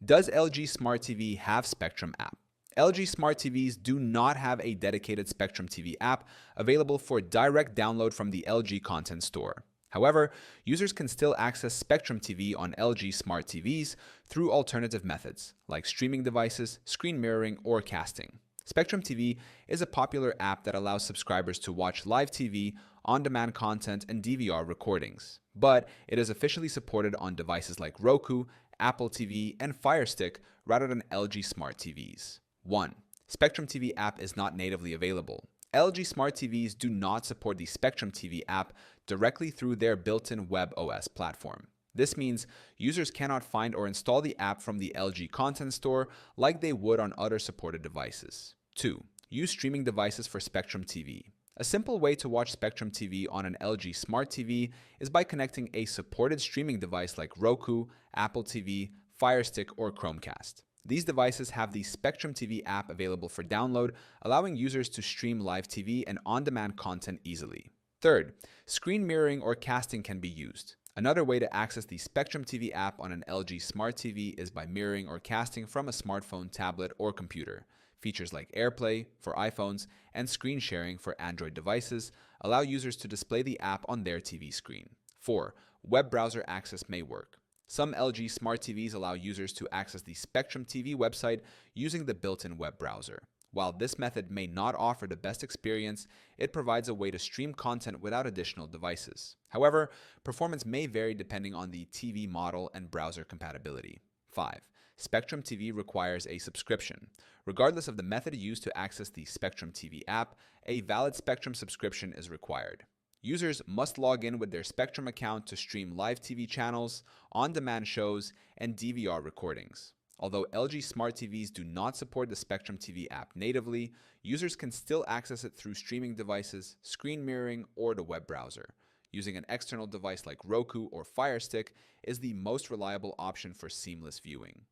Does LG Smart TV have Spectrum app? LG Smart TVs do not have a dedicated Spectrum TV app available for direct download from the LG Content Store. However, users can still access Spectrum TV on LG Smart TVs through alternative methods, like streaming devices, screen mirroring, or casting. Spectrum TV is a popular app that allows subscribers to watch live TV, on-demand content, and DVR recordings. But it is officially supported on devices like Roku, Apple TV, and Fire Stick rather than LG Smart TVs. 1. Spectrum TV app is not natively available. LG Smart TVs do not support the Spectrum TV app directly through their built-in web OS platform. This means users cannot find or install the app from the LG Content Store like they would on other supported devices. 2. Use streaming devices for Spectrum TV. A simple way to watch Spectrum TV on an LG Smart TV is by connecting a supported streaming device like Roku, Apple TV, Fire Stick, or Chromecast. These devices have the Spectrum TV app available for download, allowing users to stream live TV and on-demand content easily. Third, screen mirroring or casting can be used. Another way to access the Spectrum TV app on an LG Smart TV is by mirroring or casting from a smartphone, tablet, or computer. Features like AirPlay for iPhones and screen sharing for Android devices allow users to display the app on their TV screen. 4. Web browser access may work. Some LG Smart TVs allow users to access the Spectrum TV website using the built-in web browser. While this method may not offer the best experience, it provides a way to stream content without additional devices. However, performance may vary depending on the TV model and browser compatibility. 5. Spectrum TV requires a subscription. Regardless of the method used to access the Spectrum TV app, a valid Spectrum subscription is required. Users must log in with their Spectrum account to stream live TV channels, on-demand shows, and DVR recordings. Although LG Smart TVs do not support the Spectrum TV app natively, users can still access it through streaming devices, screen mirroring, or the web browser. Using an external device like Roku or Fire Stick is the most reliable option for seamless viewing.